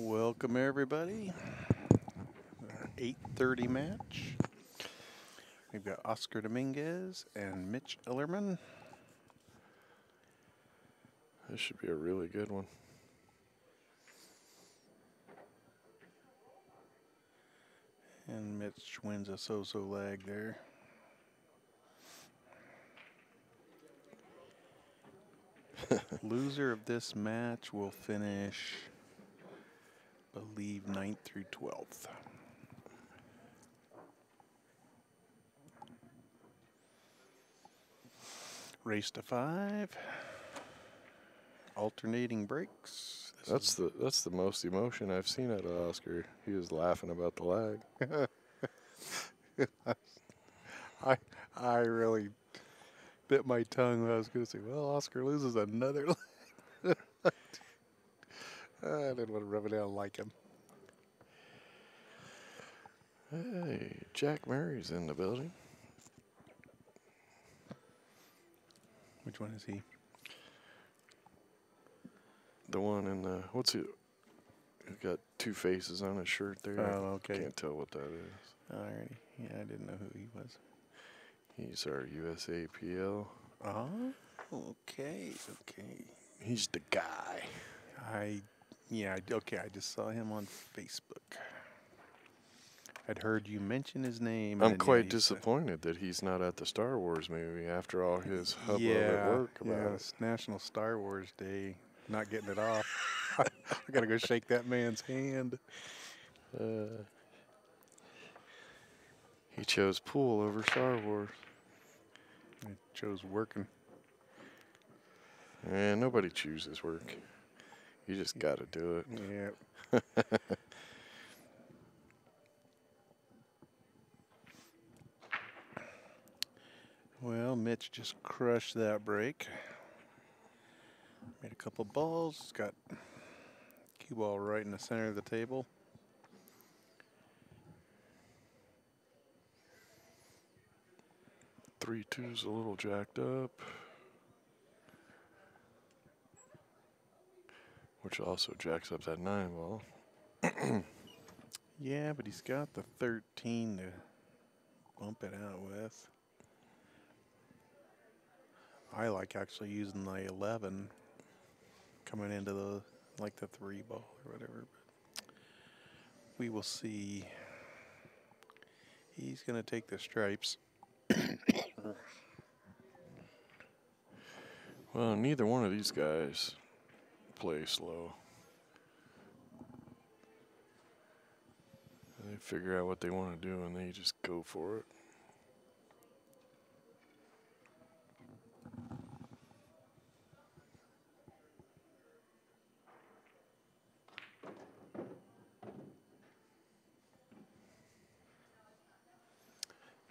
Welcome everybody. Our 8:30 match. We've got Oscar Dominguez and Mitch Ellerman. This should be a really good one. And Mitch wins a so-so lag there. Loser of this match will finish, I believe, 9th through 12th. Race to 5. Alternating breaks. That's the most emotion I've seen out of Oscar. He was laughing about the lag. I really bit my tongue when I was going to say, well, Oscar loses another leg. I didn't want to rub it out like him. Hey, Jack Murray's in the building. Which one is he? The one in the, what's it? He's got two faces on his shirt there. Oh, okay. Can't tell what that is. Alrighty. Yeah, I didn't know who he was. He's our USAPL. Oh, okay. He's the guy. I just saw him on Facebook. I'd heard you mention his name. I'm quite disappointed that he's not at the Star Wars movie after all his hubbub at work about it. It's National Star Wars Day. Not getting it off. I got to go shake that man's hand. He chose pool over Star Wars. I chose working. And nobody chooses work. You just got to do it. Yeah. Well, Mitch just crushed that break. Made a couple balls. Got cue ball right in the center of the table. Three two's a little jacked up, which also jacks up that 9 ball. Yeah, but he's got the 13 to bump it out with. I like actually using the 11 coming into the 3 ball or whatever. But we will see. He's going to take the stripes. Well, neither one of these guys play slow. They figure out what they want to do and they just go for it.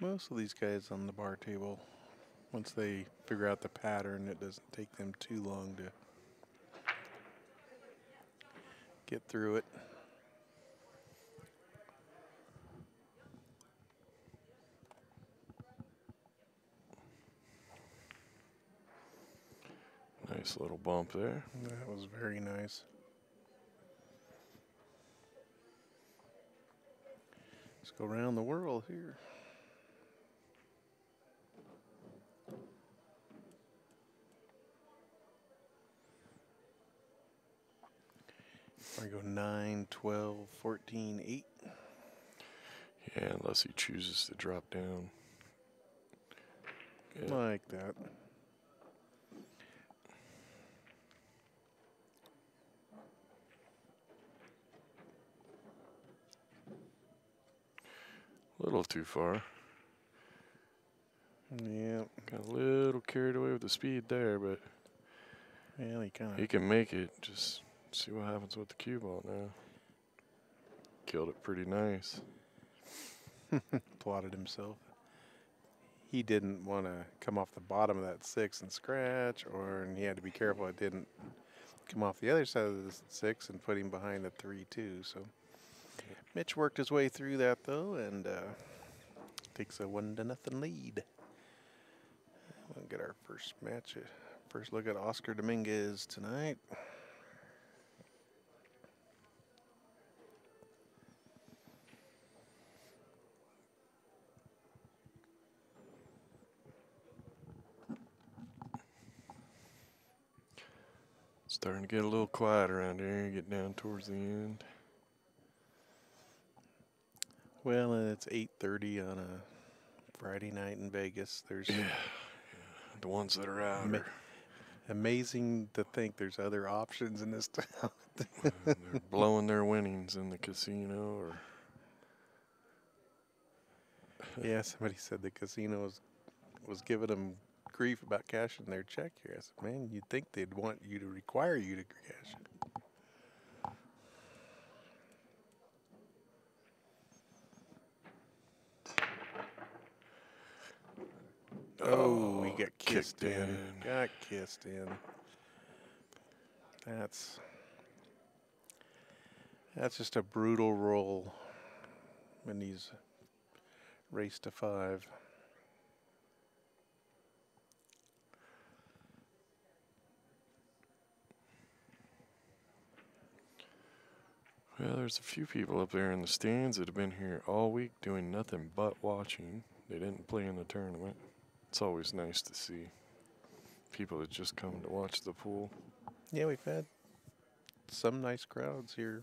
Most of these guys on the bar table, once they figure out the pattern, it doesn't take them too long to get through it. Nice little bump there. That was very nice. Let's go around the world here. I go 9, 12, 14, 8. Yeah, unless he chooses to drop down. Yeah. Like that. A little too far. Yeah. Got a little carried away with the speed there, but Well, he can make it. Just see what happens with the cue ball now. Killed it pretty nice. plotted himself. He didn't want to come off the bottom of that 6 and scratch, and he had to be careful it didn't come off the other side of the 6 and put him behind the 3 too. So Mitch worked his way through that though, and takes a 1-0 lead. We'll get our first match. First look at Oscar Dominguez tonight. Starting to get a little quiet around here. Get down towards the end. Well, and it's 8:30 on a Friday night in Vegas. There's The ones that are out ama- are amazing to think there's other options in this town. they're blowing their winnings in the casino. Or Yeah, somebody said the casino was giving them grief about cashing their check here. I said, man, you'd think they'd want you to require you to cash it. Oh, he got kissed kicked in. Got kissed in. That's just a brutal roll when he's raced to 5. Well, there's a few people up there in the stands that have been here all week doing nothing but watching. They didn't play in the tournament. It's always nice to see people that just come to watch the pool. Yeah, we've had some nice crowds here.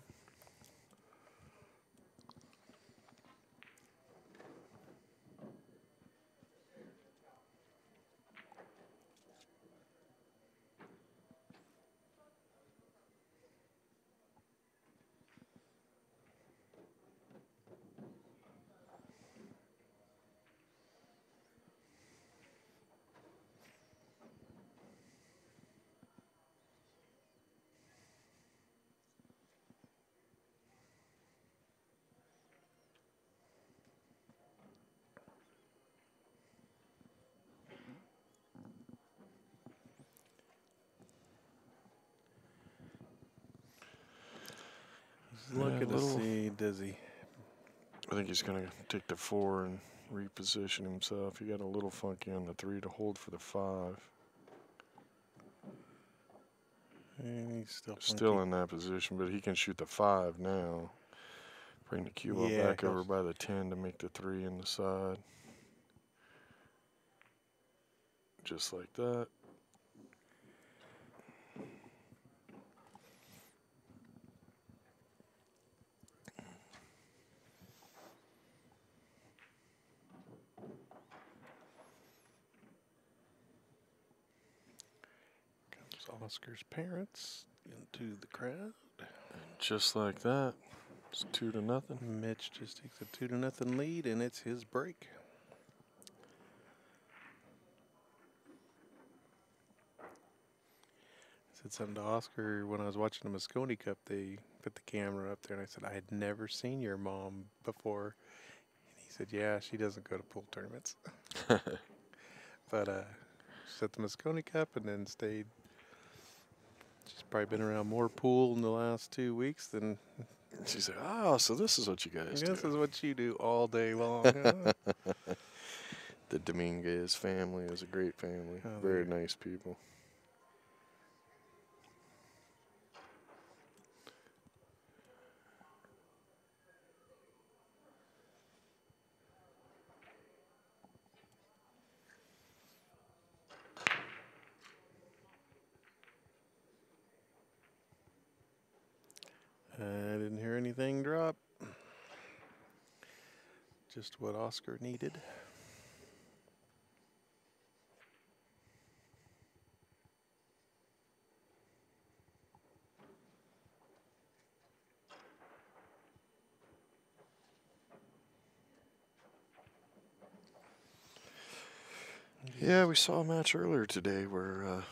He's looking to see, does he? I think he's going to take the 4 and reposition himself. He got a little funky on the 3 to hold for the 5. And he's Still in that position, but he can shoot the 5 now. Bring the cue ball back over by the 10 to make the 3 in the side. Just like that. Comes Oscar's parents into the crowd. And just like that, it's 2-0. Mitch just takes a 2-0 lead, and it's his break. I said something to Oscar when I was watching the Moscone Cup. They put the camera up there, and I said, I had never seen your mom before. And he said, yeah, she doesn't go to pool tournaments. But she's at the Moscone Cup and then stayed. She's probably been around more pool in the last 2 weeks than. She said, oh, so this is what you guys do. This is what you do all day long. The Dominguez family is a great family. Oh, Very nice people. I didn't hear anything drop. Just what Oscar needed. Yeah, we saw a match earlier today where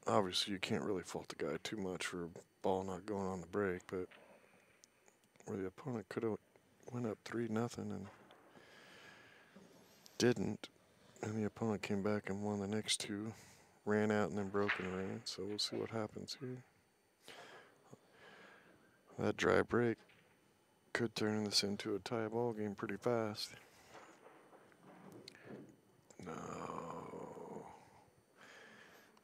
obviously you can't really fault the guy too much for a ball not going on the break, but where the opponent could have went up 3-0 and didn't, and the opponent came back and won the next 2, ran out and then broke and ran. So we'll see what happens here. That dry break could turn this into a tie ball game pretty fast. No.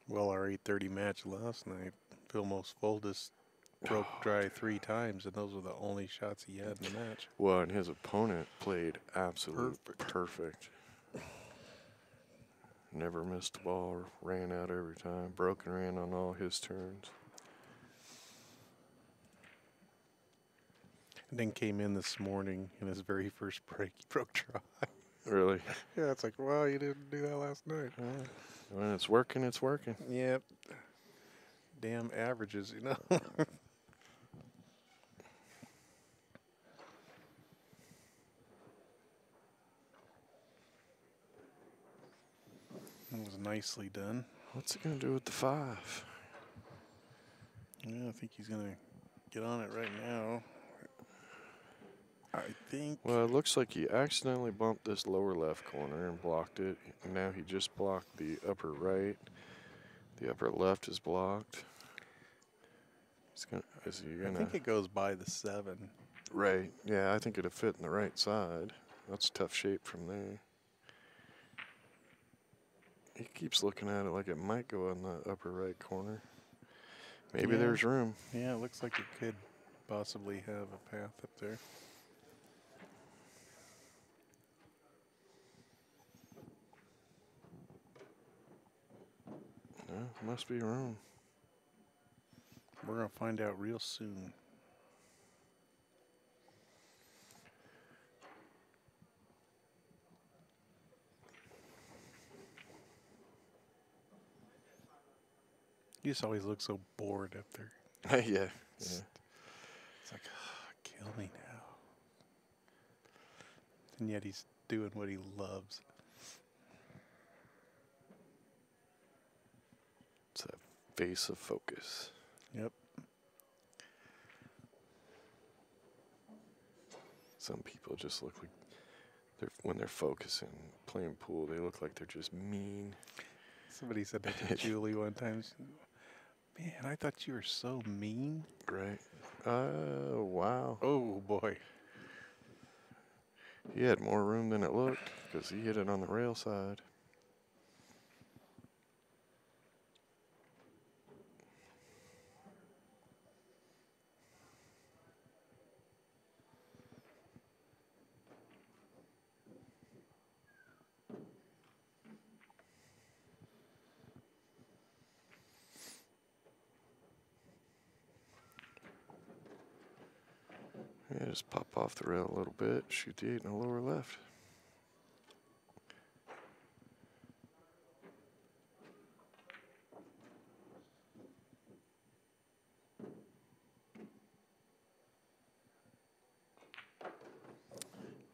Well, our 8:30 match last night, Vilmos Foldis broke dry 3 times, and those were the only shots he had in the match. Well, and his opponent played absolutely perfect. never missed a ball or ran out every time. Broke and ran on all his turns. And then came in this morning in his very first break. He broke try. Really? Yeah, it's like, well, you didn't do that last night. When it's working, it's working. Yep. Damn averages, you know. That was nicely done. What's he going to do with the 5? Yeah, I think he's going to get on it right now. I think. Well, it looks like he accidentally bumped this lower left corner and blocked it. And now he just blocked the upper right. The upper left is blocked. Is he gonna? I think it goes by the 7. Right. Yeah, I think it'd fit in the right side. That's tough shape from there. He keeps looking at it like it might go in the upper right corner. Maybe Yeah. there's room. Yeah, it looks like it could possibly have a path up there. No, must be room. We're going to find out real soon. You just always look so bored up there. Yeah. It's like, kill me now. And yet he's doing what he loves. It's that face of focus. Yep. Some people just look like when they're focusing, playing pool, they look like they're just mean. Somebody said that to Julie one time. She said, man, I thought you were so mean. Right. Wow. Oh, boy. He had more room than it looked because he hit it on the rail side. Yeah, just pop off the rail a little bit, shoot the 8 in the lower left.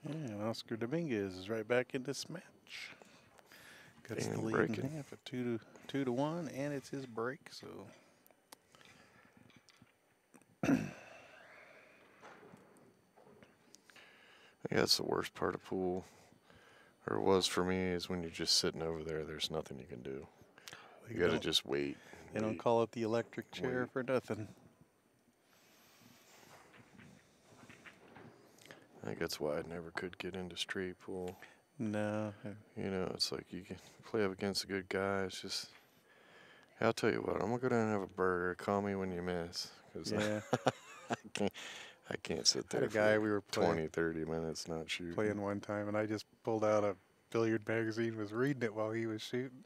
And Oscar Dominguez is right back in this match. Cuts the And lead breaking. in half at 2-1, and it's his break, so. Yeah, that's the worst part of pool, or it was for me, is when you're just sitting over there, there's nothing you can do. You got to just wait. They don't call it the electric chair for nothing. I think that's why I never could get into straight pool. No. You know, it's like you can play up against a good guy. It's just, I'll tell you what, I'm going to go down and have a burger. Call me when you miss. 'Cause Yeah. I can't sit Had there a guy for we were 20, 30 minutes not shooting. playing one time, and I just pulled out a billiard magazine, was reading it while he was shooting.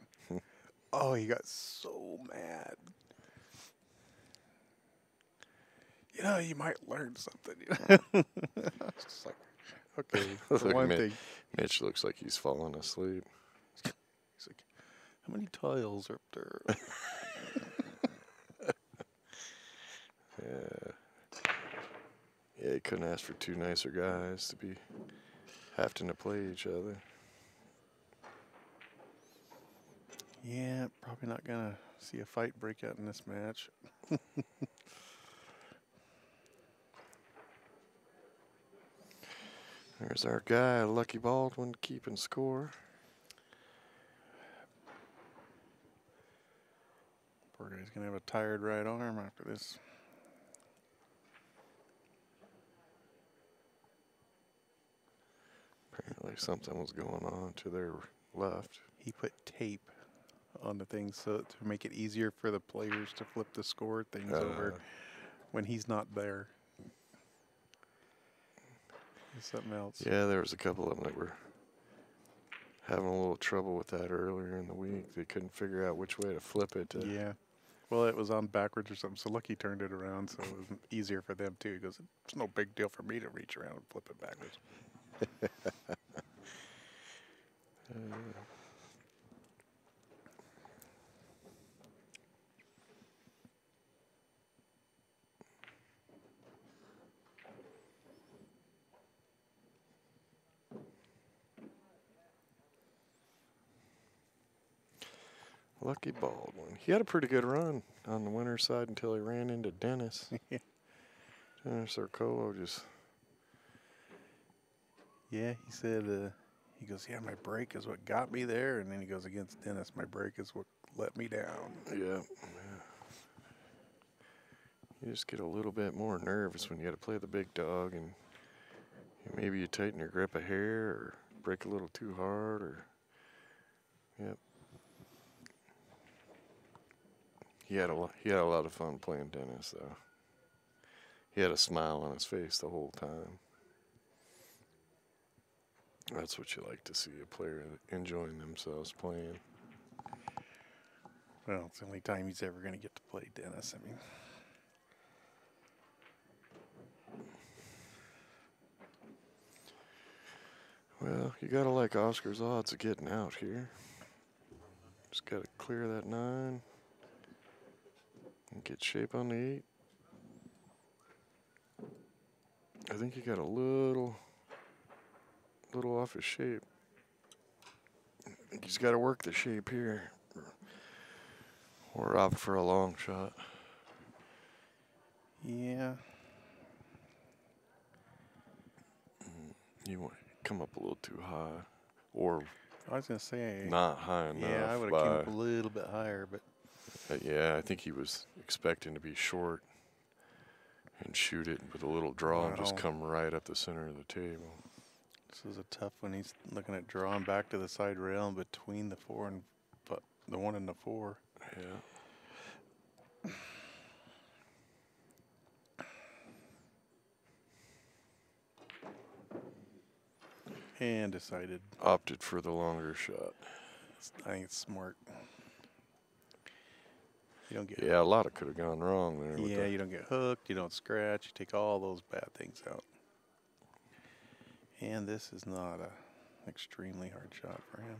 Oh, he got so mad. You know, you might learn something. I was just like, okay, for Look, one thing. Mitch looks like he's falling asleep. He's like, how many tiles are up there? Yeah. Yeah, he couldn't ask for two nicer guys to be having to play each other. Yeah, probably not going to see a fight break out in this match. There's our guy, Lucky Baldwin, keeping score. Poor guy's going to have a tired right arm after this. Apparently something was going on to their left. He put tape on the thing so to make it easier for the players to flip the score things over when he's not there. Something else. Yeah, there was a couple of them that were having a little trouble with that earlier in the week. They couldn't figure out which way to flip it. Yeah. Well, it was on backwards or something, so Lucky turned it around, so it was easier for them too. He goes, "It's no big deal for me to reach around and flip it backwards." Lucky Baldwin. He had a pretty good run on the winner's side until he ran into Dennis. Dennis Arcolo just... Yeah, he said, he goes, "Yeah, my break is what got me there." And then he goes, "Against Dennis, my break is what let me down." Yeah. You just get a little bit more nervous when you got to play the big dog, and maybe you tighten your grip a hair or break a little too hard, or... Yep. He had a lot of fun playing Dennis, though. He had a smile on his face the whole time. That's what you like to see, a player enjoying themselves playing. Well, it's the only time he's ever going to get to play Dennis. I mean, well, you got to like Oscar's odds of getting out here. Just got to clear that 9 and get shape on the 8. I think he got a little off his shape. I think he's got to work the shape here, or opt for a long shot. yeah. You want to come up a little too high, or I was going to say, not high enough. yeah, I would have came up a little bit higher, but yeah, I think he was expecting to be short and shoot it with a little draw and just come right up the center of the table. This is a tough one. He's looking at drawing back to the side rail between the 4 and the 1 and the 4. Yeah. And decided. Opted for the longer shot. I think it's smart. You don't get. Yeah, a lot of could have gone wrong there. Yeah, you don't get hooked. You don't scratch. You take all those bad things out. And this is not a extremely hard shot for him.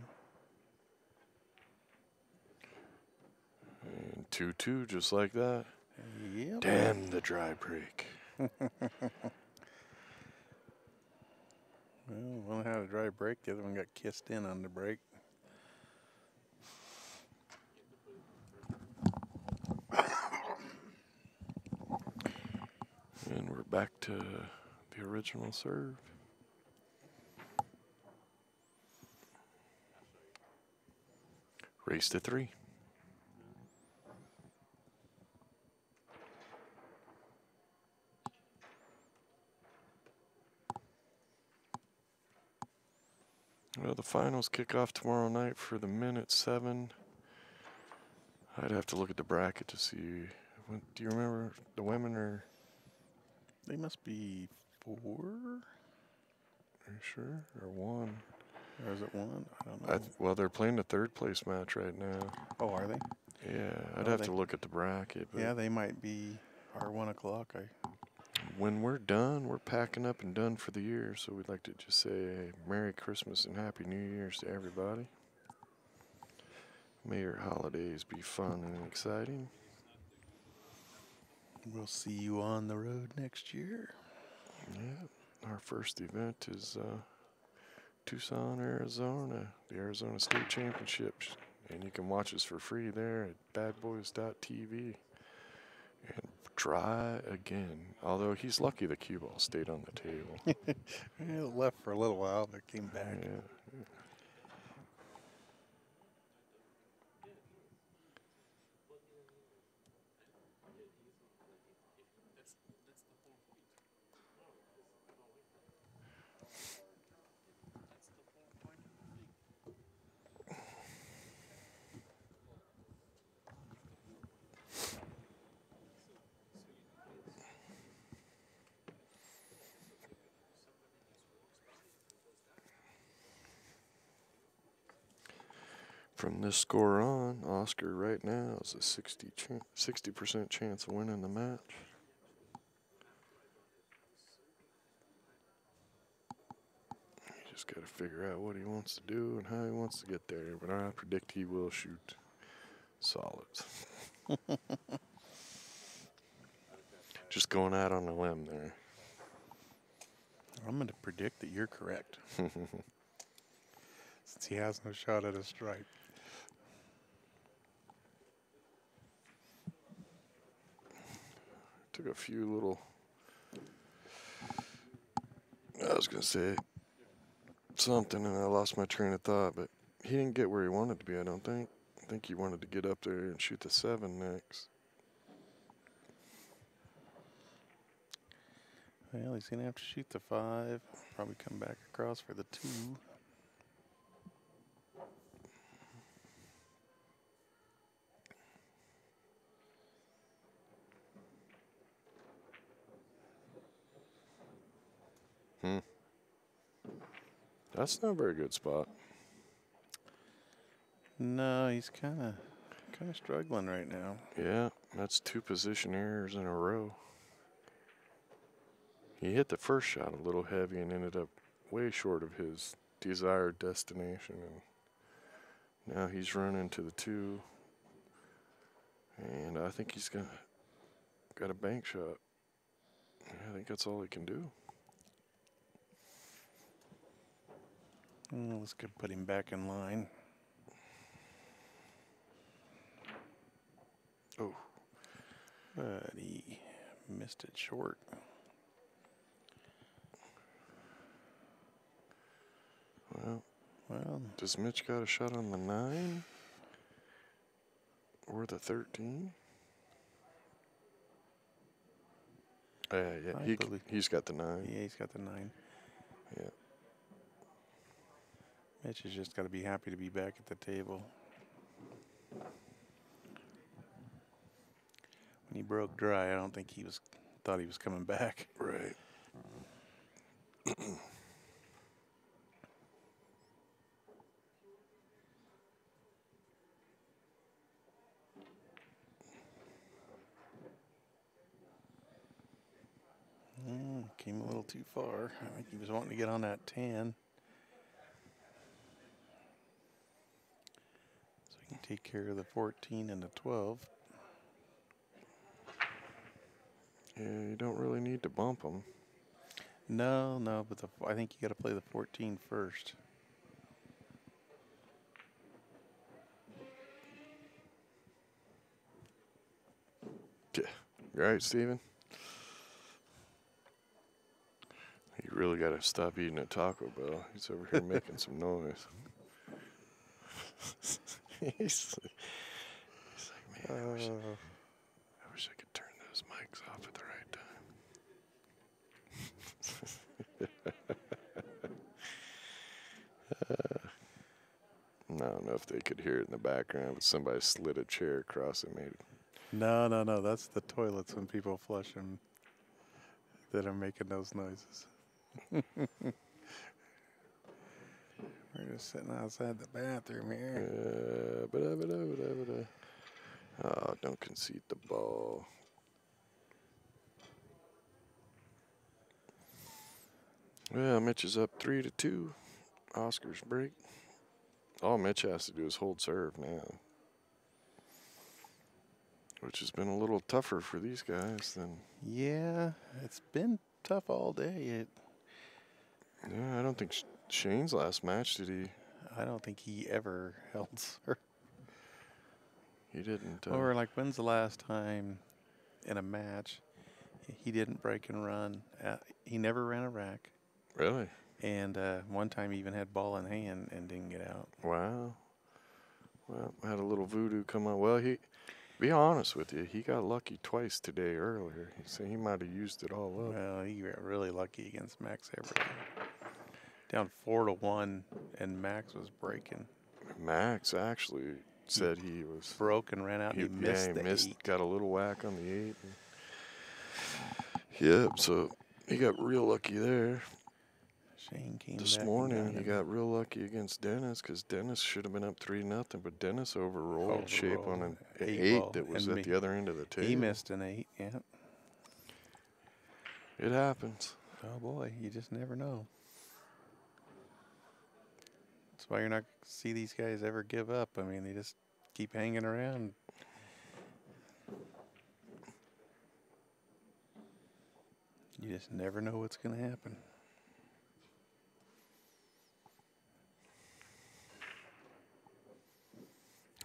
And 2-2, just like that. Yep. Damn the dry break. Well, one had a dry break. The other one got kissed in on the break. And we're back to the original serve. Race to 3. Well, the finals kick off tomorrow night for the men at 7. I'd have to look at the bracket to see. Do you remember the women are? They must be 4. Are you sure? Or 1? Or is it 1? I don't know. Well, they're playing the 3rd place match right now. Oh, are they? Yeah, I'd have to look at the bracket. But yeah, they might be our 1 o'clock. When we're done, we're packing up and done for the year. So we'd like to just say Merry Christmas and Happy New Year's to everybody. May your holidays be fun and exciting. We'll see you on the road next year. Yeah, our first event is Tucson, Arizona, the Arizona State Championships. And you can watch us for free there at badboys.tv. And try again. Although he's lucky the cue ball stayed on the table. It left for a little while, but came back. Yeah. From this score on, Oscar right now is a 60% chance of winning the match. He just got to figure out what he wants to do and how he wants to get there. But I predict he will shoot solids. Just going out on a limb there. I'm going to predict that you're correct. Since he has no shot at a stripe. Took a few little, I was going to say something and I lost my train of thought, but he didn't get where he wanted to be, I don't think. I think he wanted to get up there and shoot the 7 next. Well, he's going to have to shoot the 5. Probably come back across for the 2. That's not a very good spot. No, he's kind of struggling right now. Yeah, that's 2 position errors in a row. He hit the first shot a little heavy and ended up way short of his desired destination. And now he's running to the 2. And I think he's got a bank shot. I think that's all he can do. Let's go put him back in line. Oh. But he missed it short. Well, does Mitch got a shot on the 9? Or the 13? Yeah, he's got the 9. Yeah, he's got the 9. Yeah. Mitch has just got to be happy to be back at the table. When he broke dry, I don't think he thought he was coming back. Right. Came a little too far. I think he was wanting to get on that 10. So he can take care of the 14 and the 12. Yeah, you don't really need to bump him. No, but I think you got to play the 14 first. Yeah. You all right, Steven? You really got to stop eating at Taco Bell. He's over here making some noise. he's like, man, I wish I could turn those mics off at the right time. I don't know if they could hear it in the background, but somebody slid a chair across and made it. No. That's the toilets when people flush them that are making those noises. We're just sitting outside the bathroom here. Oh, don't concede the ball. Well, Mitch is up 3-2. Oscar's break. All Mitch has to do is hold serve now, which has been a little tougher for these guys than. Yeah, it's been tough all day. Yeah, I don't think Shane's last match, did he? I don't think he ever held serve. He didn't. Or like, when's the last time in a match he didn't break and run? He never ran a rack. Really? And one time he even had ball in hand and didn't get out. Wow. Well, had a little voodoo come on. Well, be honest with you, he got lucky twice today earlier. So he might have used it all up. Well, he got really lucky against Max Everett. Down 4-1, and Max was breaking. Max actually said he was broke and ran out. He missed the 8. Got a little whack on the 8. Yep, so he got real lucky there. Shane came This back morning and he got real lucky against Dennis because Dennis should have been up 3-0, but Dennis overrolled Shape on an 8 that was at the other end of the table. He missed an 8, yeah. It happens. Oh boy, you just never know. That's why you're not going to see these guys ever give up. I mean, they just keep hanging around. You just never know what's going to happen.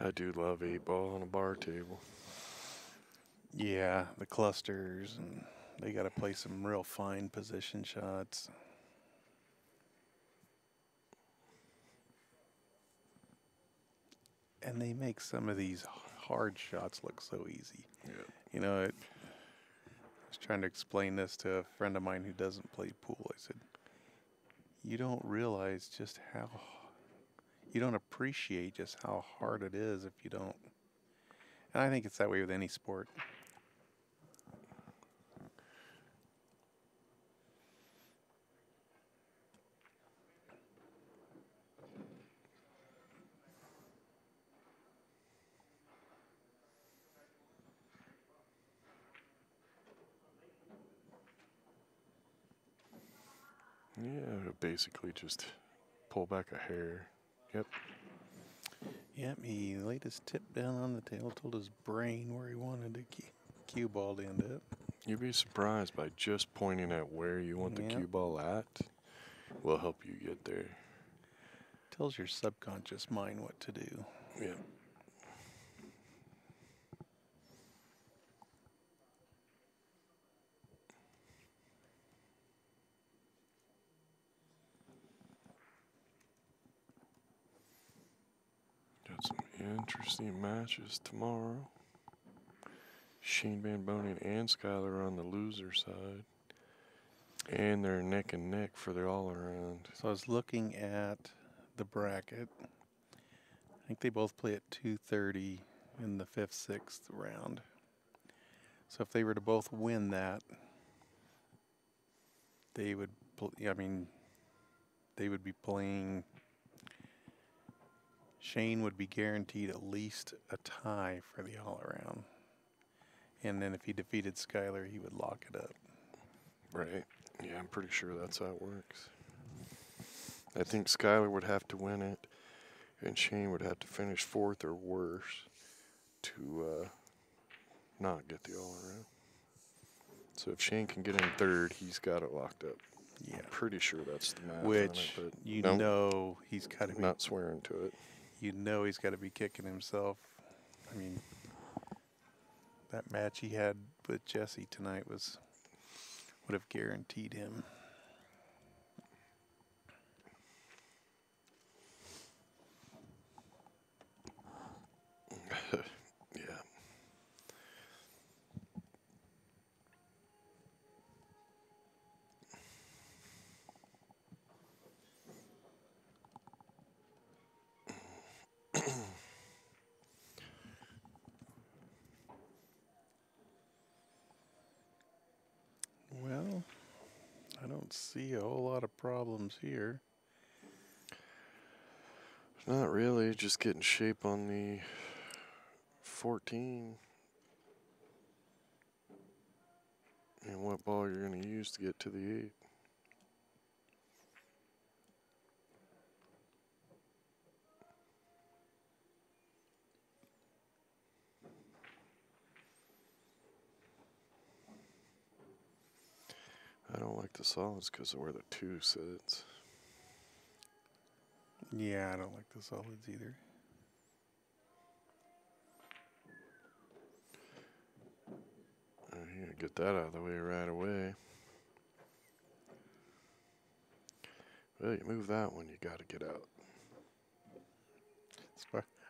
I do love 8-ball on a bar table. Yeah, the clusters, and they got to play some real fine position shots. And they make some of these hard shots look so easy. Yeah. You know, I was trying to explain this to a friend of mine who doesn't play pool. I said, you don't realize just how, you don't appreciate just how hard it is if you don't. And I think it's that way with any sport. Yeah, basically just pull back a hair. Yep. Yep, he laid his tip down on the table, told his brain where he wanted the cue ball to end up. You'd be surprised by just pointing at where you want the cue ball at will help you get there. Tells your subconscious mind what to do. Yeah. Got some interesting matches tomorrow. Shane Van Bonen and Skyler are on the loser side. And they're neck and neck for the all-around. So I was looking at the bracket. I think they both play at 2:30 in the 5th, 6th round. So if they were to both win that, they would, they would be playing. Shane would be guaranteed at least a tie for the all-around. And then if he defeated Skyler, he would lock it up. Right. Yeah, I'm pretty sure that's how it works. I think Skyler would have to win it, and Shane would have to finish 4th or worse to not get the all-around. So if Shane can get in 3rd, he's got it locked up. Yeah. I'm pretty sure that's the math Which, on it, but you know he's got to be. Not swearing to it. You know he's got to be kicking himself. I mean, that match he had with Jesse tonight would have guaranteed him. Yeah. Well, I don't see a whole lot of problems here. Not really, just getting shape on the 14 and what ball you're going to use to get to the 8. I don't like the solids because of where the 2 sits. Yeah, I don't like the solids either. You gotta get that out of the way right away. Well, you move that one, you got to get out. It's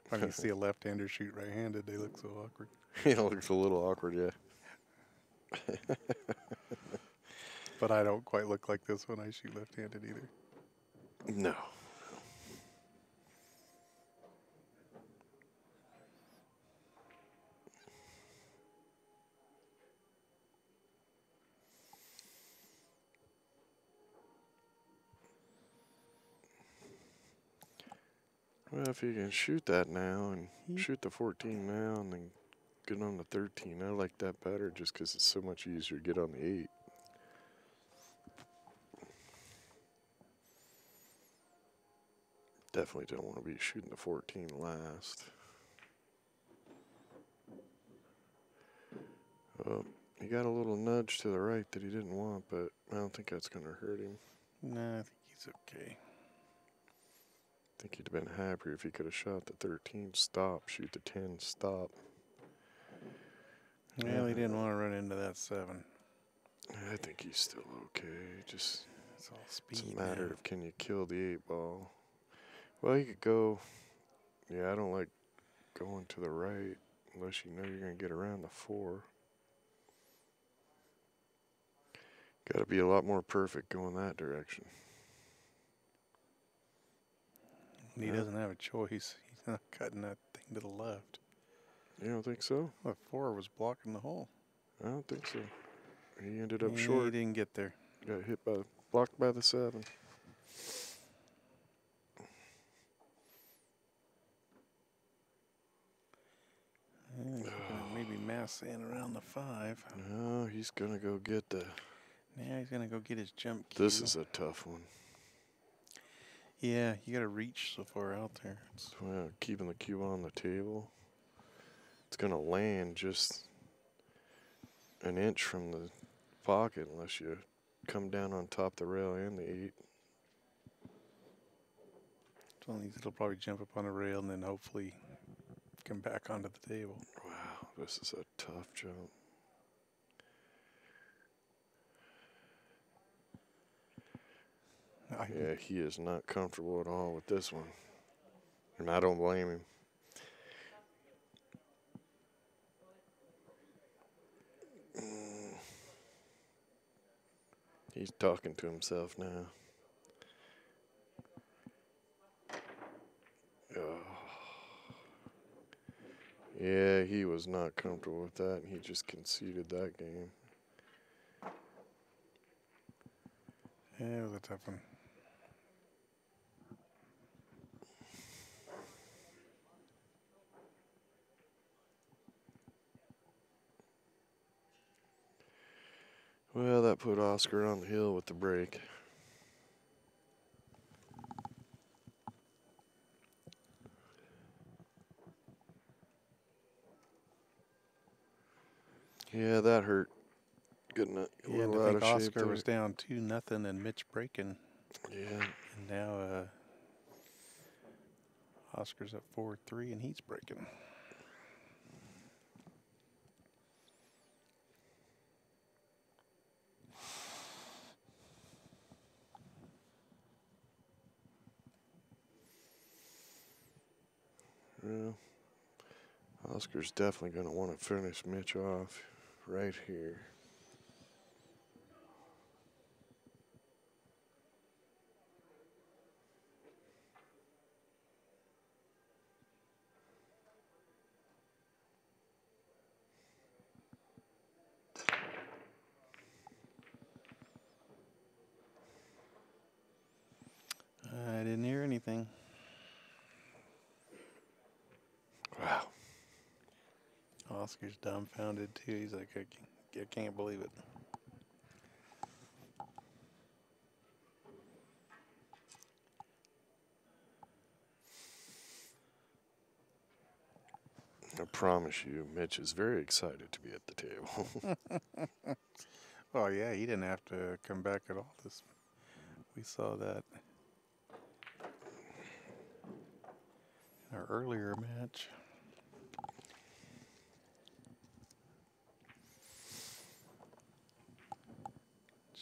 funny to see a left-hander shoot right-handed. They look so awkward. It looks a little awkward, yeah. But I don't quite look like this when I shoot left-handed either. No. Well, if you can shoot that now and shoot the 14 now and then get on the 13, I like that better just because it's so much easier to get on the 8. Definitely don't want to be shooting the 14 last. Oh, he got a little nudge to the right that he didn't want, but I don't think that's going to hurt him. No, I think he's okay. I think he'd have been happier if he could have shot the 13 stop, shoot the 10 stop. Well, he didn't want to run into that 7. I think he's still okay. Just It's all speed. it's a matter of can you kill the 8 ball. Well, you could go. Yeah, I don't like going to the right unless you know you're going to get around the 4. Got to be a lot more perfect going that direction. He doesn't have a choice. He's not cutting that thing to the left. You don't think so? The 4 was blocking the hole. I don't think so. He ended up He short. didn't get there. Got hit by, blocked by the 7. He's gonna maybe mass in around the 5. No, he's going to go get the... Now he's going to go get his jump cue. This is a tough one. Yeah, you got to reach so far out there. Well, keeping the cue on the table. It's going to land just an inch from the pocket unless you come down on top the rail and the 8. So it'll probably jump up on the rail and then hopefully come back onto the table. Wow, this is a tough jump. Yeah, he is not comfortable at all with this one. And I don't blame him. He's talking to himself now. Oh. Yeah, he was not comfortable with that, and he just conceded that game. Yeah, it was a tough one. Well, that put Oscar on the hill with the break. Yeah, that hurt. Getting a Yeah, little I out of think shape Oscar there. was down 2-0 and Mitch breaking. Yeah. And now Oscar's at 4-3 and he's breaking. Well, Oscar's definitely going to want to finish Mitch off right here. I didn't hear anything. Wow. Oscar's dumbfounded too. He's like, I can't believe it. I promise you, Mitch is very excited to be at the table. Oh yeah, he didn't have to come back at all. We saw that in our earlier match.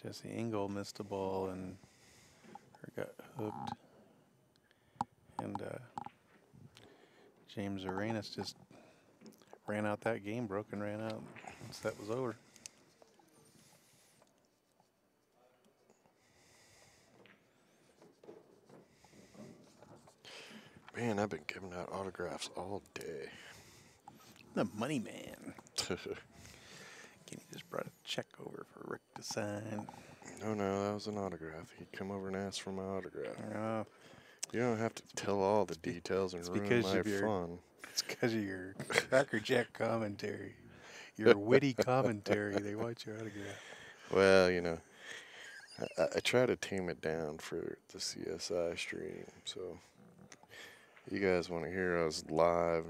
Jesse Engel missed a ball and got hooked. And James Arenas just ran out that game, broke and ran out once that was over. Man, I've been giving out autographs all day. The money man. Kenny just brought a check over for Rick to sign. No, that was an autograph. He'd come over and ask for my autograph. You don't have to tell all the details and ruin because my of your fun. It's because of your Cracker Jack commentary, your witty commentary. They want your autograph. Well, you know, I try to tame it down for the CSI stream. So you guys want to hear us live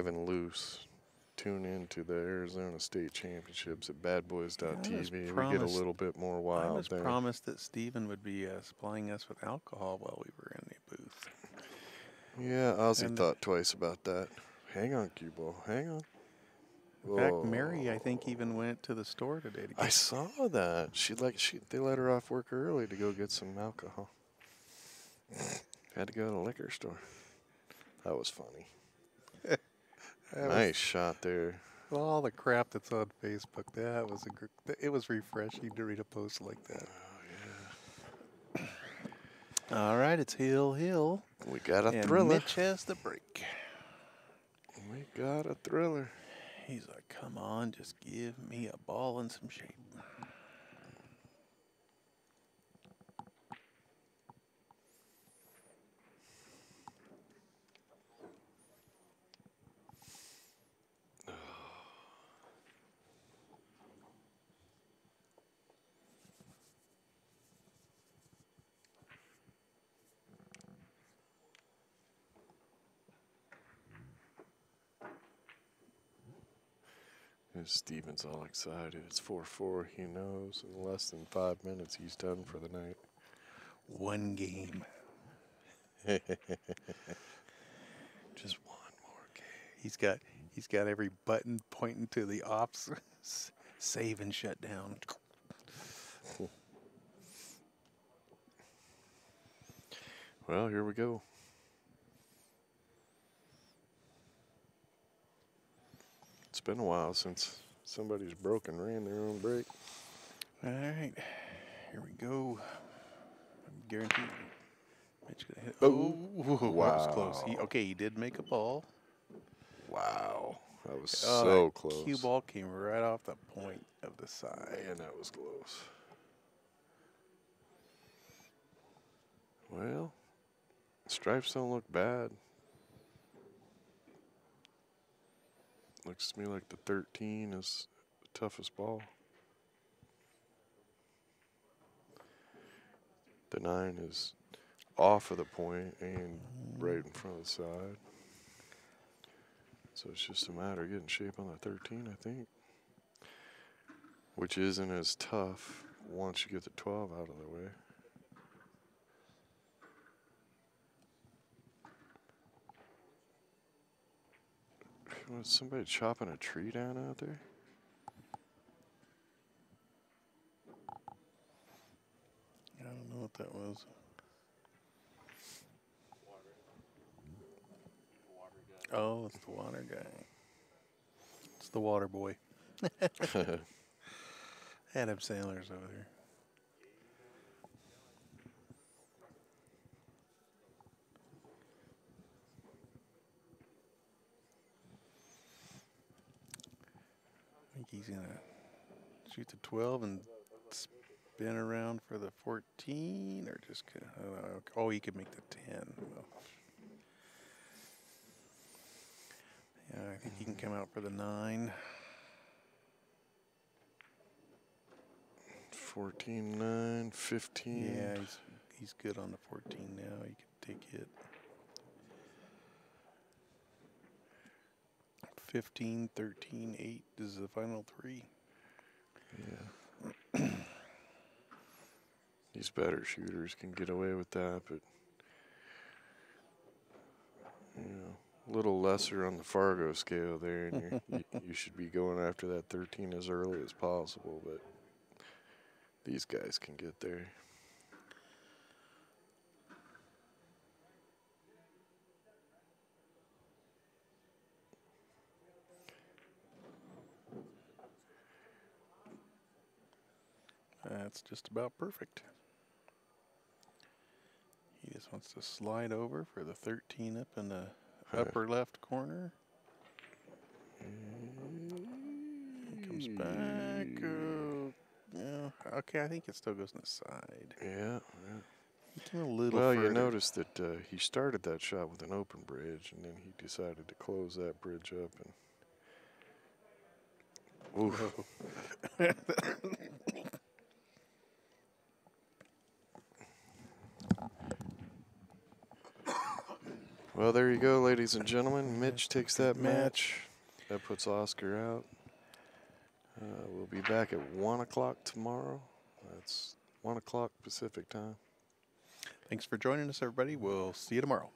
and loose. Tune in to the Arizona State Championships at badboys.tv. We get a little bit more wild I was there. promised that Steven would be supplying us with alcohol while we were in the booth. Yeah, Ozzy thought twice about that. Hang on, Q-Ball. Hang on. In fact, Mary, I think, even went to the store today to get I saw that. They let her off work early to go get some alcohol. Had to go to the liquor store. That was funny. Nice shot there. All the crap that's on Facebook. That was it was refreshing to read a post like that. Oh yeah. All right, it's Hill. We got a and thriller. Mitch has the break. We got a thriller. He's like, come on, just give me a ball and some shape. And Steven's all excited. It's 4-4. He knows in less than 5 minutes he's done for the night. One game. Just one more game. He's got every button pointing to the ops. Save and shut down. Well, here we go. It's been a while since somebody's broken ran their own break. All right, here we go. I'm guaranteed. Mitch gonna hit. Oh, wow! That was close. He did make a ball. Wow, that was so close. Cue ball came right off the point of the side. Man, that was close. Well, stripes don't look bad. Looks to me like the 13 is the toughest ball. The 9 is off of the point and right in front of the side. So it's just a matter of getting shape on the 13, I think. Which isn't as tough once you get the 12 out of the way. Was somebody chopping a tree down out there? I don't know what that was. Oh, it's the water guy. It's the water boy. Adam Sandler's over there. I think he's going to shoot the 12 and spin around for the 14, or just, I don't know. Oh, he could make the 10. Well, yeah, I think he can come out for the 9. 14, 9, 15. Yeah, he's good on the 14 now. He can take it. 15, 13, 8 is the final 3. Yeah. These better shooters can get away with that, but you know, a little lesser on the Fargo scale there, and you should be going after that 13 as early as possible, but these guys can get there. That's just about perfect. He just wants to slide over for the 13 up in the upper left corner. He comes back. Yeah. Okay, I think it still goes on the side. Yeah. He came a little Well, further. you noticed that he started that shot with an open bridge, and then he decided to close that bridge up. And oof. Well, there you go, ladies and gentlemen. Mitch takes that match. That puts Oscar out. We'll be back at 1 o'clock tomorrow. That's 1 o'clock Pacific time. Thanks for joining us, everybody. We'll see you tomorrow.